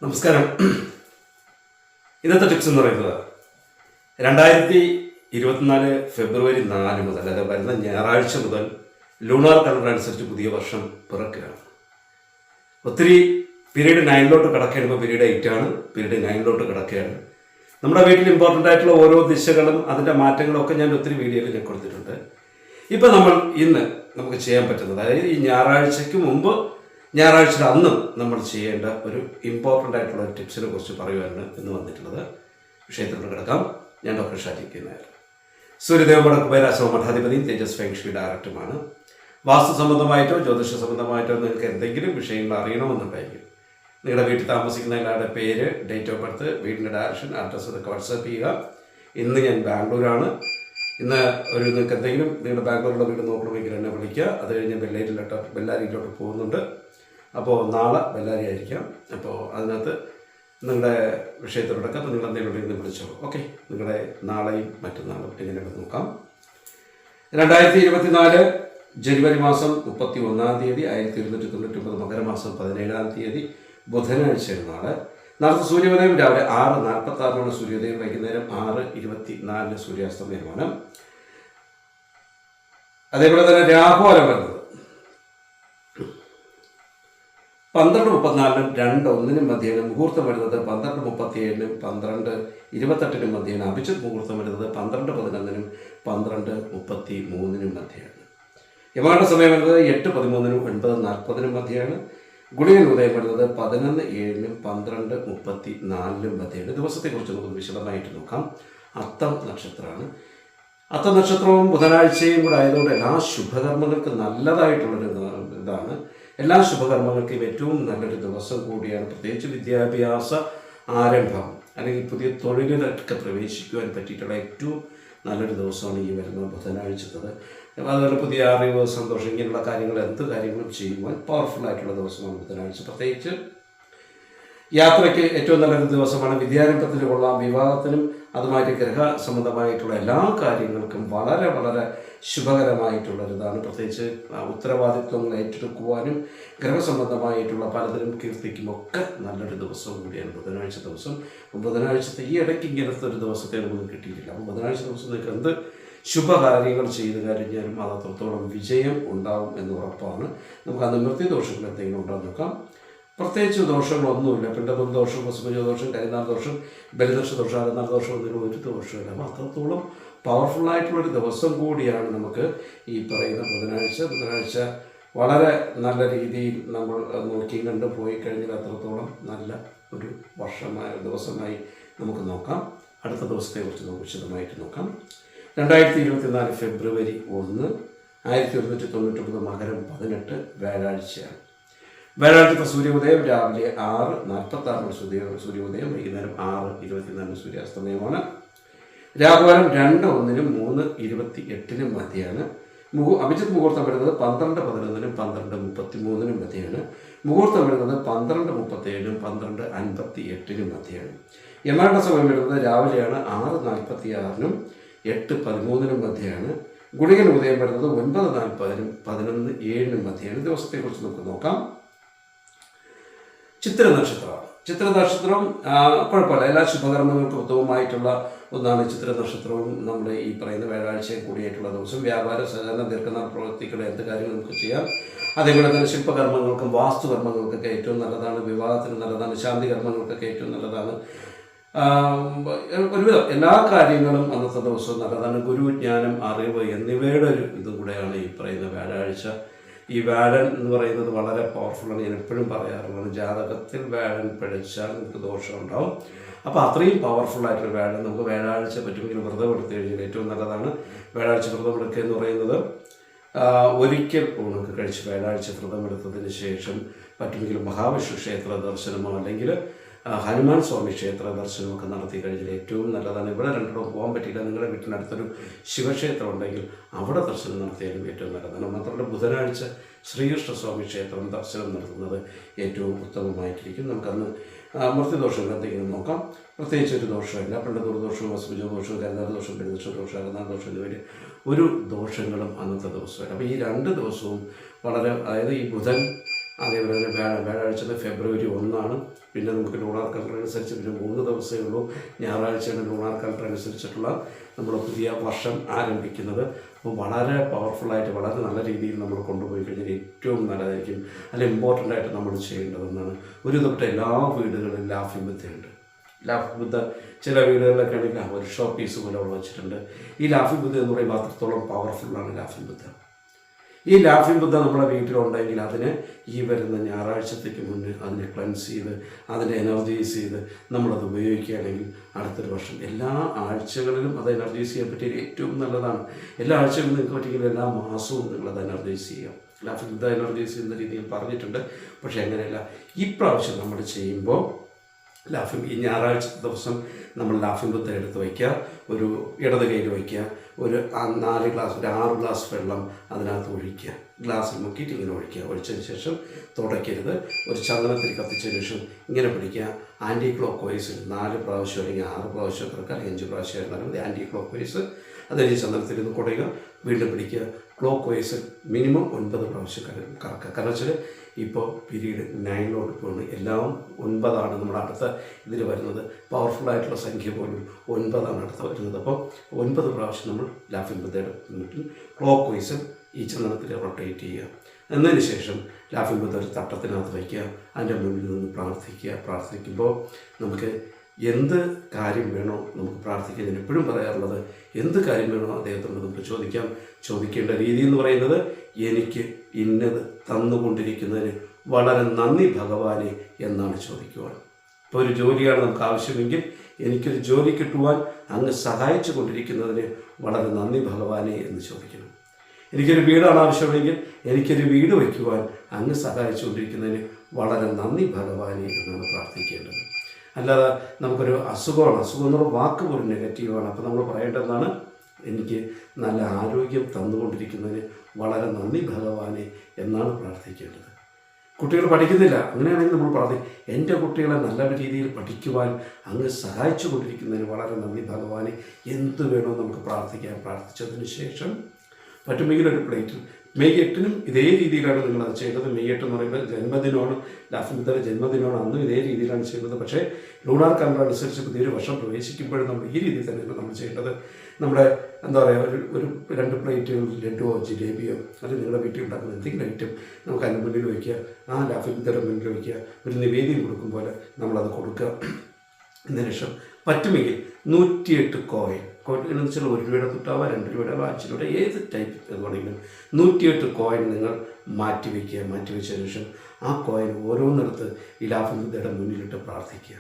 നമസ്കാരം. ഇന്നത്തെ ടിപ്സ് എന്ന് പറയുന്നത് 2024 ഫെബ്രുവരി 4 മുതൽ, അതായത് വരുന്ന ഞായറാഴ്ച മുതൽ ലൂണാർ കലണ്ടർ അനുസരിച്ച് പുതിയ വർഷം പിറക്കുകയാണ്. ഒത്തിരി പീരീഡ് 9 കിടക്കുകയാണ്. ഇപ്പോൾ പീരീഡ് 8 ആണ്, പീരീഡ് 9 കിടക്കുകയാണ്. നമ്മുടെ വീട്ടിൽ ഇമ്പോർട്ടൻ്റ് ആയിട്ടുള്ള ഓരോ ദിശകളും അതിൻ്റെ മാറ്റങ്ങളും ഒക്കെ ഞാൻ ഒത്തിരി വീഡിയോയിൽ ഞാൻ കൊടുത്തിട്ടുണ്ട്. ഇപ്പം ഇന്ന് നമുക്ക് ചെയ്യാൻ പറ്റുന്നത്, അതായത് ഈ ഞായറാഴ്ചയ്ക്ക് മുമ്പ് ഞായറാഴ്ച അന്നും നമ്മൾ ചെയ്യേണ്ട ഒരു ഇമ്പോർട്ടൻ്റ് ആയിട്ടുള്ള ടിപ്സിനെ കുറിച്ച് പറയുവാനാണ് ഇന്ന് വന്നിട്ടുള്ളത്. വിഷയത്തിലോട്ട് കിടക്കാം. ഞാൻ ഡോക്ടർ ഷാജി നായർ, സൂര്യദേവ കുബേരാശ്രമ മഠാധിപതിയും തേജസ് ഫെങ്ഷി ഡയറക്ടറുമാണ്. വാസ്തു സംബന്ധമായിട്ടോ ജ്യോതിഷ സംബന്ധമായിട്ടോ നിങ്ങൾക്ക് എന്തെങ്കിലും വിഷയങ്ങൾ അറിയണമെന്നുണ്ടെങ്കിൽ നിങ്ങളുടെ വീട്ടിൽ താമസിക്കുന്ന എല്ലാവരുടെ പേര്, ഡേറ്റ് ഓഫ് ബർത്ത്, വീടിൻ്റെ ഡയറക്ഷൻ, അഡ്രസ്സ് ഇതൊക്കെ വാട്സാപ്പ് ചെയ്യുക. ഇന്ന് ഞാൻ ബാംഗ്ലൂരാണ്. ഇന്ന് നിങ്ങൾക്ക് എന്തെങ്കിലും നിങ്ങളുടെ ബാംഗ്ലൂരിലുള്ള വീട് നോക്കണമെങ്കിൽ എന്നെ വിളിക്കുക. അത് കഴിഞ്ഞ് ബെല്ലാരിയിലോട്ട് പോകുന്നുണ്ട്. അപ്പോൾ നാളെ ബെല്ലാരി ആയിരിക്കാം. അപ്പോൾ അതിനകത്ത് നിങ്ങളുടെ വിഷയത്തിലൂടെയൊക്കെ അപ്പോൾ നിങ്ങൾ എന്തെങ്കിലും ഉണ്ടെങ്കിൽ വിളിച്ചോ. ഓക്കെ, നിങ്ങളുടെ നാളെയും മറ്റന്നാളും എങ്ങനെയാണ് നോക്കാം. 2024 ജനുവരി മാസം 31-ാം തീയതി 1299 മകരമാസം 17-ാം തീയതി ബുധനാഴ്ചയാണ് നാളെ. നാളത്തെ സൂര്യോദയം രാവിലെ 6:46 സൂര്യോദയം, വൈകുന്നേരം 6:24 സൂര്യാസ്തമയമാണ്. അതേപോലെ തന്നെ രാഹുകാലം വരുന്നത് 12:34 2:01 മധ്യേന. മുഹൂർത്തം വരുന്നത് 12:37 12:28 മധ്യേന. അഭിജിത്ത് മുഹൂർത്തം വരുന്നത് 12:11 12:33 മധ്യയാണ്. യമകണ്ഠ സമയം വരുന്നത് 8:13 9:40 മധ്യയാണ്. ഗുളികൻ ഉദയം വരുന്നത് 11:07 12:34 മധ്യയാണ്. ദിവസത്തെക്കുറിച്ച് നമുക്ക് വിശദമായിട്ട് നോക്കാം. അത്തം നക്ഷത്രമാണ്. അത്തം നക്ഷത്രവും ബുധനാഴ്ചയും കൂടെ ആയതുകൊണ്ട് എല്ലാ ശുഭകർമ്മങ്ങൾക്കും നല്ലതായിട്ടുള്ളൊരു ഇതാണ്. എല്ലാ ശുഭകർമ്മങ്ങൾക്കും ഏറ്റവും നല്ലൊരു ദിവസം കൂടിയാണ്. പ്രത്യേകിച്ച് വിദ്യാഭ്യാസ ആരംഭം അല്ലെങ്കിൽ പുതിയ തൊഴിലിലൊക്കെ പ്രവേശിക്കുവാൻ പറ്റിയിട്ടുള്ള ഏറ്റവും നല്ലൊരു ദിവസമാണ് ഈ വരുന്ന ബുധനാഴ്ചത്തത്. അതുപോലെ പുതിയ അറിവ്, സന്തോഷം, ഇങ്ങനെയുള്ള കാര്യങ്ങൾ, എന്ത് കാര്യങ്ങളും ചെയ്യുവാൻ പവർഫുൾ ആയിട്ടുള്ള ദിവസമാണ് ബുധനാഴ്ച. പ്രത്യേകിച്ച് യാത്രയ്ക്ക് ഏറ്റവും നല്ലൊരു ദിവസമാണ്. വിദ്യാരംഭത്തിന് കൊള്ളാം. വിവാഹത്തിനും അതുമായിട്ട് ഗ്രഹ സംബന്ധമായിട്ടുള്ള എല്ലാ കാര്യങ്ങൾക്കും വളരെ വളരെ ശുഭകരമായിട്ടുള്ളൊരിതാണ്. പ്രത്യേകിച്ച് ഉത്തരവാദിത്വങ്ങൾ ഏറ്റെടുക്കുവാനും ഗ്രഹസംബന്ധമായിട്ടുള്ള പലതിനും കീർത്തിക്കുമൊക്കെ നല്ലൊരു ദിവസം കൂടിയാണ് ബുധനാഴ്ച ദിവസം. ബുധനാഴ്ചത്തെ ഈ ഇടയ്ക്ക് ഇങ്ങനത്തെ ഒരു ദിവസത്തെ നമുക്ക് കിട്ടിയിട്ടില്ല. അപ്പോൾ ബുധനാഴ്ച ദിവസം നിങ്ങൾക്ക് എന്ത് ശുഭകാര്യങ്ങൾ ചെയ്ത് കഴിഞ്ഞാലും അത് അത്രത്തോളം വിജയം ഉണ്ടാവും എന്ന് ഉറപ്പാണ്. നമുക്ക് ആ നിവൃത്തി ദോഷങ്ങൾ എന്തെങ്കിലും ഉണ്ടോ നോക്കാം. പ്രത്യേകിച്ച് ദോഷങ്ങളൊന്നുമില്ല. പിണ്ടബന്ധ ദോഷം, വസുഭജ ദോഷം, കരിനാൾ ദോഷം, ബലിദോഷ ദോഷം, അകന്നാൾ ദോഷം എന്തെങ്കിലും ഒരു ദോഷമില്ല. അപ്പോൾ അത്രത്തോളം പവർഫുള്ളായിട്ടുള്ളൊരു ദിവസം കൂടിയാണ് നമുക്ക് ഈ പറയുന്ന ബുധനാഴ്ച. വളരെ നല്ല രീതിയിൽ നമ്മൾ നോക്കിയും കണ്ട് പോയി കഴിഞ്ഞാൽ അത്രത്തോളം നല്ല ഒരു ദിവസമായി നമുക്ക് നോക്കാം. അടുത്ത ദിവസത്തെക്കുറിച്ച് നമുക്ക് വിശദമായിട്ട് നോക്കാം. 2024 ഫെബ്രുവരി 1 1199 മകരം 18 വ്യാഴാഴ്ചയാണ്. വ്യാഴാഴ്ചത്തെ സൂര്യോദയം രാവിലെ 6:46 സൂര്യോദയം, വൈകുന്നേരം 6:24 സൂര്യാസ്തമയമാണ്. രാഹുകാലം 2:01 3:28 മധ്യയാണ്. അഭിജിത്ത് മുഹൂർത്തം വരുന്നത് 12:11 12:33 മധ്യയാണ്. മുഹൂർത്തം വരുന്നത് 12:37 12:58 മധ്യയാണ്. യമകണ്ഠ സമയം വരുന്നത് രാവിലെയാണ് 6:46 8:13 മധ്യയാണ്. ഗുളികൻ ഉദയം വരുന്നത് 9:40 11:07 മധ്യയാണ്. ദിവസത്തെക്കുറിച്ച് നമുക്ക് നോക്കാം. ചിത്ര നക്ഷത്രമാണ്. ചിത്ര നക്ഷത്രം കുഴപ്പമില്ല. എല്ലാ ശുഭകർമ്മങ്ങൾക്കും ഉത്തമമായിട്ടുള്ള ഒന്നാണ് ചിത്ര നക്ഷത്രവും. നമ്മുടെ ഈ പറയുന്ന വ്യാഴാഴ്ചയും കൂടിയായിട്ടുള്ള ദിവസം. വ്യാപാര, സഹകരണ, ദീർഘനാൾ പ്രവർത്തിക്കുന്ന എന്ത് കാര്യങ്ങൾ നമുക്ക് ചെയ്യാം. അതേപോലെ തന്നെ ശില്പകർമ്മങ്ങൾക്കും വാസ്തുകർമ്മങ്ങൾക്കൊക്കെ ഏറ്റവും നല്ലതാണ്. വിവാഹത്തിന് നല്ലതാണ്. ശാന്തി കർമ്മങ്ങൾക്കൊക്കെ ഏറ്റവും നല്ലതാണ്. ഒരുവിധം എല്ലാ കാര്യങ്ങളും അന്നത്തെ ദിവസവും നല്ലതാണ്. ഗുരുജ്ഞാനം, അറിവ് എന്നിവയുടെ ഒരു ഇതും കൂടെയാണ് ഈ പറയുന്ന വ്യാഴാഴ്ച. ഈ വ്യാഴൻ എന്ന് പറയുന്നത് വളരെ പവർഫുള്ളാണ്. ഞാൻ എപ്പോഴും പറയാറുള്ളത്, ജാതകത്തിൽ വ്യാഴൻ പിഴച്ചാൽ നമുക്ക് ദോഷം ഉണ്ടാവും. അപ്പോൾ അത്രയും പവർഫുള്ളായിട്ടുള്ള വ്യാഴൻ നമുക്ക് വ്യാഴാഴ്ച പറ്റുമെങ്കിൽ വ്രതം എടുത്തു കഴിഞ്ഞാൽ ഏറ്റവും നല്ലതാണ്. വ്യാഴാഴ്ച വ്രതം എടുക്കുക എന്ന് പറയുന്നത് ഒരിക്കൽ ഊണൊക്കെ കഴിച്ച് വ്യാഴാഴ്ച വ്രതം എടുത്തതിന് ശേഷം പറ്റുമെങ്കിൽ മഹാവിഷ്ണു ക്ഷേത്ര ദർശനമോ അല്ലെങ്കിൽ ഹനുമാൻ സ്വാമി ക്ഷേത്ര ദർശനമൊക്കെ നടത്തി കഴിഞ്ഞാൽ ഏറ്റവും നല്ലതാണ്. ഇവിടെ രണ്ടിടവും പോകാൻ പറ്റിയില്ല, നിങ്ങളുടെ വീട്ടിനടുത്തൊരു ശിവക്ഷേത്രം ഉണ്ടെങ്കിൽ അവിടെ ദർശനം നടത്തിയാലും ഏറ്റവും നല്ലതാണ്. മാത്രമല്ല ബുധനാഴ്ച ശ്രീകൃഷ്ണസ്വാമി ക്ഷേത്രം ദർശനം നടത്തുന്നത് ഏറ്റവും ഉത്തമമായിട്ടിരിക്കും. നമുക്കന്ന് മൃത്യുദോഷങ്ങൾ എന്തെങ്കിലും നോക്കാം. പ്രത്യേകിച്ച് ഒരു ദോഷമില്ല. പിണ്ടദൂർ ദോഷവും, വസുഭജ ദോഷവും, കരിനാൾ ദോഷം, ബലിദോഷ ദോഷം, അകന്നാൾ ദോഷം എന്നിവയിൽ ഒരു ദോഷങ്ങളും അന്നത്തെ ദിവസമില്ല. അപ്പോൾ ഈ 2 ദിവസവും വളരെ, അതായത് ഈ ബുധൻ അതേപോലെ തന്നെ വ്യാഴാഴ്ച ഫെബ്രുവരി 1 പിന്നെ നമുക്ക് ലൂണാർ കലണ്ടർ അനുസരിച്ച് പിന്നെ 3 ദിവസമേ ഉള്ളൂ. ഞായറാഴ്ചയാണ് ലൂണാർ കലണ്ടർ അനുസരിച്ചിട്ടുള്ള നമ്മൾ പുതിയ വർഷം ആരംഭിക്കുന്നത്. അപ്പോൾ വളരെ പവർഫുള്ളായിട്ട് വളരെ നല്ല രീതിയിൽ നമ്മൾ കൊണ്ടുപോയി കഴിഞ്ഞാൽ ഏറ്റവും നല്ലതായിരിക്കും. അതിൽ ഇമ്പോർട്ടൻ്റ് ആയിട്ട് നമ്മൾ ചെയ്യേണ്ടതെന്നാണ്, ഒരു തൊട്ട് എല്ലാ വീടുകളിലും ലാഫിംഗ് ബുദ്ധയുണ്ട്. ലാഫിംഗ് ബുദ്ധ ചില വീടുകളിലൊക്കെ ആണെങ്കിൽ വർക്ക്ഷോപ്പ് പീസ് പോലെ അവിടെ വെച്ചിട്ടുണ്ട്. ഈ ലാഫിംഗ് ബുദ്ധ എന്ന് പറയുമ്പോൾ അത്രത്തോളം പവർഫുള്ളാണ് ലാഫിംഗ് ബുദ്ധ. ഈ ലാഫിംഗ് ബുദ്ധ നമ്മുടെ വീട്ടിലുണ്ടെങ്കിൽ അതിന് ഈ വരുന്ന ഞായറാഴ്ചത്തേക്ക് മുന്നേ അതിനെ ക്ലൻസ് ചെയ്ത് അതിനെ എനർജൈസ് ചെയ്ത് നമ്മളത് ഉപയോഗിക്കുകയാണെങ്കിൽ അടുത്തൊരു വർഷം എല്ലാ ആഴ്ചകളിലും അത് എനർജൈസ് ചെയ്യാൻ പറ്റിയ ഏറ്റവും നല്ലതാണ്. എല്ലാ ആഴ്ചകളിലും നിങ്ങൾക്ക് പറ്റിയെങ്കിൽ എല്ലാ മാസവും നിങ്ങളത് എനർജൈസ് ചെയ്യാം. ലാഫിംഗ് ബുദ്ധ എനർജൈസ് ചെയ്യുന്ന രീതിയിൽ പറഞ്ഞിട്ടുണ്ട്. പക്ഷേ അങ്ങനെയല്ല, ഇപ്രാവശ്യം നമ്മൾ ചെയ്യുമ്പോൾ ഈ ഞായറാഴ്ച ദിവസം നമ്മൾ ലാഫിംഗ് ബുദ്ധ എടുത്ത് വയ്ക്കുക, ഒരു ഇടത് കയ്യിൽ വയ്ക്കുക, ഒരു 6 ഗ്ലാസ് വെള്ളം അതിനകത്ത് ഒഴിക്കുക, ഗ്ലാസ്സിൽ മുക്കിയിട്ട് ഇങ്ങനെ ഒഴിക്കുക. ഒഴിച്ചതിന് ശേഷം തുടയ്ക്കരുത്. ഒരു ചന്ദനത്തിൽ കത്തിച്ചതിന് ശേഷം ഇങ്ങനെ പിടിക്കുക. ആൻറ്റി ക്ലോക്ക് വൈസ് 4 പ്രാവശ്യം അല്ലെങ്കിൽ 6 പ്രാവശ്യം കിടക്കുക, അല്ലെങ്കിൽ 5 പ്രാവശ്യം ആയിരുന്നാലും മതി. ആൻറ്റി ക്ലോക്ക് വൈസ് അതിന് ചന്ദനത്തിൽ നിന്ന് കുടയുക, വീണ്ടും പിടിക്കുക. ക്ലോക്ക് വൈസ് മിനിമം 9 പ്രാവശ്യം കറക്കുക. കാരണം വെച്ചാൽ ഇപ്പോൾ പീരീഡ് 9 പോകുന്നു. എല്ലാം 9 നമ്മുടെ അടുത്ത ഇതിൽ വരുന്നത്. പവർഫുള്ളായിട്ടുള്ള സംഖ്യ പോലും 9 അടുത്ത് വരുന്നത്. അപ്പോൾ 9 പ്രാവശ്യം നമ്മൾ ലാഫിംഗ് ബുദ്ധയുടെ മുന്നിൽ ക്ലോക്ക് വൈസ് ഈ ചന്ദനത്തിൽ റൊട്ടേറ്റ് ചെയ്യുക. എന്നതിന് ശേഷം ലാഫിംഗ് ബുദ്ധ ഒരു തട്ടത്തിനകത്ത് വയ്ക്കുക, അതിൻ്റെ മുന്നിൽ നിന്ന് പ്രാർത്ഥിക്കുക. പ്രാർത്ഥിക്കുമ്പോൾ നമുക്ക് എന്ത് കാര്യം വേണോ നമുക്ക് പ്രാർത്ഥിക്കാൻ ഞാൻ എപ്പോഴും പറയാറുള്ളത്, എന്ത് കാര്യം വേണോ അദ്ദേഹത്തോട് നമുക്ക് ചോദിക്കാം. ചോദിക്കേണ്ട രീതി എന്ന് പറയുന്നത്, എനിക്ക് ഇന്നത് തന്നുകൊണ്ടിരിക്കുന്നതിന് വളരെ നന്ദി ഭഗവാനെ എന്നാണ് ചോദിക്കുവാൻ. ഇപ്പോൾ ഒരു ജോലിയാണ് നമുക്ക് ആവശ്യമെങ്കിൽ, എനിക്കൊരു ജോലി കിട്ടുവാൻ അങ്ങ് സഹായിച്ചു കൊണ്ടിരിക്കുന്നതിന് വളരെ നന്ദി ഭഗവാനെ എന്ന് ചോദിക്കണം. എനിക്കൊരു വീടാണ് ആവശ്യമെങ്കിൽ, എനിക്കൊരു വീട് വയ്ക്കുവാൻ അങ്ങ് സഹായിച്ചു കൊണ്ടിരിക്കുന്നതിന് വളരെ നന്ദി ഭഗവാനെ എന്നാണ് പ്രാർത്ഥിക്കേണ്ടത്. അല്ലാതെ നമുക്കൊരു അസുഖം എന്നുള്ള വാക്ക് പോലും നെഗറ്റീവാണ്. അപ്പോൾ നമ്മൾ പറയേണ്ടതെന്നാണ്, എനിക്ക് നല്ല ആരോഗ്യം തന്നുകൊണ്ടിരിക്കുന്നതിന് വളരെ നന്ദി ഭഗവാനെ എന്നാണ് പ്രാർത്ഥിക്കേണ്ടത്. കുട്ടികൾ പഠിക്കുന്നില്ല, അങ്ങനെയാണെങ്കിൽ നമ്മൾ പ്രാർത്ഥിക്കും, എൻ്റെ കുട്ടികളെ നല്ല രീതിയിൽ പഠിക്കുവാൻ അങ്ങ് സഹായിച്ചു കൊണ്ടിരിക്കുന്നതിന് വളരെ നന്ദി ഭഗവാനെ. എന്ത് വേണോ നമുക്ക് പ്രാർത്ഥിക്കാം. പ്രാർത്ഥിച്ചതിന് ശേഷം പറ്റുമെങ്കിൽ ഒരു പ്ലേറ്റിൽ മെയ് 8 ഇതേ രീതിയിലാണ് നിങ്ങളത് ചെയ്തത്. മെയ് 8 എന്ന് പറയുമ്പോൾ ജന്മദിനമാണ്, ലാഫിംഗ് ബുദ്ധയുടെ ജന്മദിനമാണ്. അന്നും ഇതേ രീതിയിലാണ് ചെയ്യുന്നത്. പക്ഷേ ലൂണാർ കലണ്ടർ അനുസരിച്ച് പുതിയൊരു വർഷം പ്രവേശിക്കുമ്പോഴും നമ്മൾ ഈ രീതിയിൽ തന്നെയാണ് നമ്മൾ ചെയ്യേണ്ടത്. നമ്മുടെ എന്താ പറയുക, ഒരു 2 പ്ലേറ്റുകൾ ലഡുവോ ജിലേബിയോ അല്ലെങ്കിൽ നിങ്ങളുടെ വീട്ടിൽ ഉണ്ടാക്കുന്ന എന്തെങ്കിലും ഐറ്റം നമുക്ക് അതിൻ്റെ മുന്നിൽ വയ്ക്കുക. ആ ലാഫിംഗ് ബുദ്ധയുടെ മുന്നിൽ വയ്ക്കുക. ഒരു നിവേദ്യം കൊടുക്കും പോലെ നമ്മളത് കൊടുക്കുക. എന്നതിന് ശേഷം പറ്റുമെങ്കിൽ 108 കോയിൻ എന്ന് വെച്ചാൽ 1 രൂപയുടെ തൊട്ടാവാം, 2 രൂപയുടെ 5 രൂപയുടെ ഏത് ടൈപ്പ് വേണമെങ്കിലും 108 കോയിൻ നിങ്ങൾ മാറ്റിവെക്കുക. മാറ്റിവെച്ചതിന് ശേഷം ആ കോയിൻ ഓരോന്നിടത്ത് ഈ ലാഫിംഗ് ബുദ്ധയുടെ മുന്നിലിട്ട് പ്രാർത്ഥിക്കുക.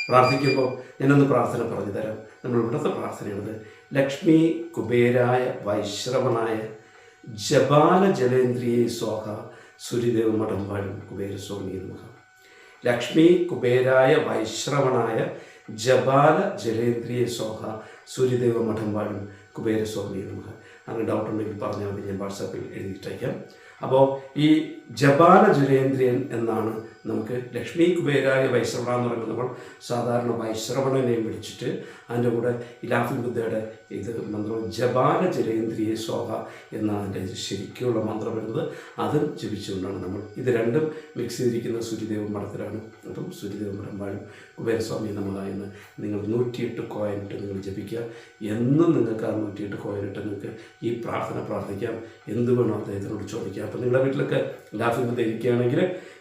പ്രാർത്ഥിക്കുമ്പോൾ ഞാനൊന്ന് പ്രാർത്ഥന പറഞ്ഞു തരാം. നമ്മൾ ഇവിടുത്തെ പ്രാർത്ഥനയുള്ളത്, ലക്ഷ്മി കുബേരായ വൈശ്രവണായ ജപാല ജലേന്ദ്രിയെ സ്വാഹ സൂര്യദേവ മഠം വാഴും കുബേരസ്വാമി നമഃ. ലക്ഷ്മി കുബേരായ വൈശ്രവണായ ജപാല ജലേന്ദ്രിയെ സ്വാഹ സൂര്യദേവ മഠം വാഴും കുബേരസ്വാമി നമഃ. അങ്ങനെ ഡൗട്ട് ഉണ്ടെങ്കിൽ പറഞ്ഞാൽ മതി, ഞാൻ വാട്സാപ്പിൽ എഴുതിയിട്ടയക്കാം. അപ്പോൾ ഈ ജപാല ജലേന്ദ്രിയൻ എന്നാണ് നമുക്ക് ലക്ഷ്മി കുബേരായ വൈശ്രവണ എന്ന് പറയുമ്പോൾ നമ്മൾ സാധാരണ വൈശ്രവണനെയും വിളിച്ചിട്ട് അതിൻ്റെ കൂടെ ലാഫിംഗ് ബുദ്ധയുടെ ഇത് മന്ത്രം ജപാല ജലേന്ദ്രിയെ സ്വാഹ എന്നാണ് അതിൻ്റെ ശരിക്കുള്ള മന്ത്രം വരുന്നത്. അതും ജപിച്ചുകൊണ്ടാണ് നമ്മൾ ഇത് രണ്ടും മിക്സ് ചെയ്തിരിക്കുന്ന സൂര്യദേവ മഠത്തിലാണ്. അപ്പം സൂര്യദേവ മഠം വാഴും കുബേരസ്വാമി നമഃ എന്ന് നിങ്ങൾ 108 കോയിനിട്ട് നിങ്ങൾ ജപിക്കുക. എന്നും നിങ്ങൾക്ക് ആ 108 കോയിനിട്ട് നിങ്ങൾക്ക് ഈ പ്രാർത്ഥന പ്രാർത്ഥിക്കാം. എന്ത് വേണോ അദ്ദേഹത്തിനോട് ചോദിക്കാം. അപ്പം നിങ്ങളുടെ വീട്ടിലൊക്കെ ലാഫിംഗ് ബുദ്ധ ഇരിക്കുകയാണെങ്കിൽ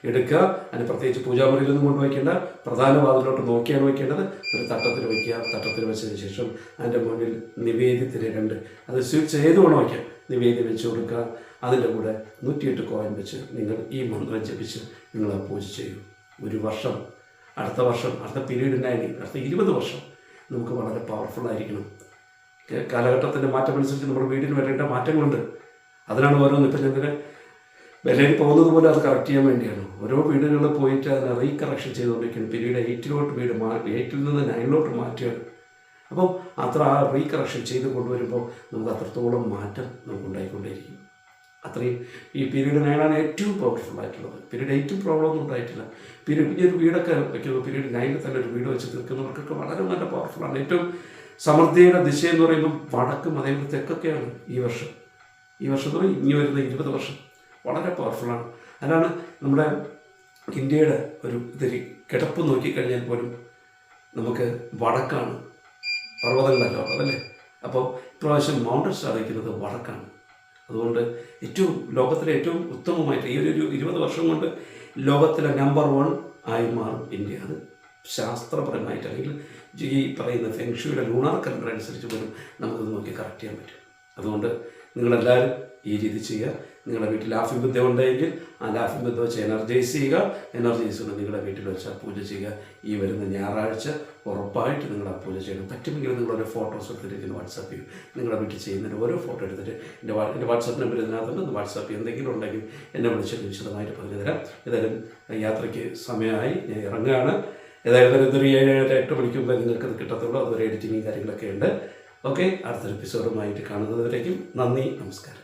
എടുക്കുക. അതിന് പ്രത്യേകിച്ച് പൂജാമുറിയിലൊന്നും കൊണ്ട് വയ്ക്കേണ്ട, പ്രധാന വാതിലോട്ട് നോക്കിയാണ് വയ്ക്കേണ്ടത്. ഒരു തട്ടത്തിൽ വയ്ക്കുക. തട്ടത്തിൽ വെച്ചതിന് ശേഷം അതിൻ്റെ മുന്നിൽ നിവേദ്യത്തിന് 2 അത് സ്വീറ്റ്സ് ഏത് വേണോ വയ്ക്കാം, നിവേദ്യം വെച്ച് കൊടുക്കുക. അതിൻ്റെ കൂടെ 108 കോയിൻ വെച്ച് നിങ്ങൾ ഈ മന്ത്രം ജപിച്ച് നിങ്ങൾ പൂജ ചെയ്യൂ. ഒരു വർഷം, അടുത്ത വർഷം, അടുത്ത പീരീഡിനായി അടുത്ത 20 വർഷം നമുക്ക് വളരെ പവർഫുള്ളായിരിക്കണം. കാലഘട്ടത്തിൻ്റെ മാറ്റമനുസരിച്ച് നമ്മുടെ വീടിന് വരേണ്ട മാറ്റങ്ങളുണ്ട്. അതിനാണ് ഓരോന്ന്. ഇപ്പം ഞങ്ങൾക്ക് വിലയിൽ പോകുന്നത് പോലെ അത് കറക്റ്റ് ചെയ്യാൻ വേണ്ടിയാണ് ഓരോ വീടുകളിൽ പോയിട്ട് അതിനെ റീകറക്ഷൻ ചെയ്തുകൊണ്ടിരിക്കുകയാണ്. പീരീഡ് 8 വീട് 8 നിന്ന് 9 മാറ്റുകയാണ്. അപ്പം അത്ര ആ റീകറക്ഷൻ ചെയ്ത് കൊണ്ടുവരുമ്പോൾ നമുക്ക് അത്രത്തോളം മാറ്റം നമുക്ക് ഉണ്ടായിക്കൊണ്ടേയിരിക്കും. അത്രയും ഈ പീരീഡ് 9 ഏറ്റവും പവർഫുൾ ആയിട്ടുള്ളത്. പീരീഡ് 8 പ്രോബ്ലം ഒന്നും ഉണ്ടായിട്ടില്ല. ഈ ഒരു വീടൊക്കെ വയ്ക്കുന്നത് പീരീഡ് 9 തന്നെ ഒരു വീട് വെച്ച് തീർക്കുന്നവർക്കൊക്കെ വളരെ നല്ല പവർഫുള്ളാണ്. ഏറ്റവും സമൃദ്ധിയുടെ ദിശ എന്ന് പറയുമ്പം വടക്കും അതേപോലെ തെക്കൊക്കെയാണ് ഈ വർഷം എന്ന് പറയും. ഇനി വരുന്ന 20 വർഷം വളരെ പവർഫുള്ളാണ്. അതാണ് നമ്മുടെ ഇന്ത്യയുടെ ഒരു ഇതിരി കിടപ്പ് നോക്കിക്കഴിഞ്ഞാൽ പോലും നമുക്ക് വടക്കാണ് പർവ്വതങ്ങളല്ല ഉള്ളതല്ലേ. അപ്പോൾ ഇപ്രാവശ്യം മൗണ്ടൻ സ്റ്റാർ വയ്ക്കുന്നത് വടക്കാണ്. അതുകൊണ്ട് ലോകത്തിലെ ഏറ്റവും ഉത്തമമായിട്ട് ഈ ഒരു 20 വർഷം കൊണ്ട് ലോകത്തിലെ നമ്പർ 1 ആയി മാറും ഇന്ത്യ. അത് ശാസ്ത്രപരമായിട്ട് അല്ലെങ്കിൽ ഈ പറയുന്ന ഫെങ്ഷുയുടെ ലൂണാർ കലണ്ടർ അനുസരിച്ച് പോലും നമുക്കത് നോക്കി കറക്റ്റ് ചെയ്യാൻ പറ്റും. അതുകൊണ്ട് നിങ്ങളെല്ലാവരും ഈ രീതി ചെയ്യുക. നിങ്ങളുടെ വീട്ടിൽ ലാഫിംഗ് ബുദ്ധ ഉണ്ടെങ്കിൽ ആ ലാഫിംഗ് ബുദ്ധ വെച്ച് എനർജൈസ് ചെയ്യുക. എനർജൈസ് കൊണ്ട് നിങ്ങളുടെ വീട്ടിൽ വെച്ച് പൂജ ചെയ്യുക. ഈ വരുന്ന ഞായറാഴ്ച ഉറപ്പായിട്ട് നിങ്ങൾ ആ പൂജ ചെയ്യണം. പറ്റുമെങ്കിൽ നിങ്ങളൊരു ഫോട്ടോസ് എടുത്തിട്ട് വാട്സാപ്പ് ചെയ്യും. നിങ്ങളുടെ വീട്ടിൽ ചെയ്യുന്നതിന് ഓരോ ഫോട്ടോ എടുത്തിട്ട് എൻ്റെ വാട്സാപ്പ് നമ്പർ ഇതിനകത്തുണ്ട്. വാട്സാപ്പ് എന്തെങ്കിലും ഉണ്ടെങ്കിൽ എന്നെ വിളിച്ചിട്ട് വിശദമായിട്ട് പറഞ്ഞു തരാം. ഏതായാലും യാത്രയ്ക്ക് സമയമായി, ഞാൻ ഇറങ്ങുകയാണ്. ഏതായാലും ഇതൊരു 7-8 മണിക്കുമ്പോൾ നിങ്ങൾക്കത് കിട്ടത്തുള്ളൂ. അതൊരു എഡിറ്റിങ്ങും കാര്യങ്ങളൊക്കെ ഉണ്ട്. ഓക്കെ, അടുത്തൊരു എപ്പിസോഡുമായിട്ട് കാണുന്നതുവരേക്കും നന്ദി, നമസ്കാരം.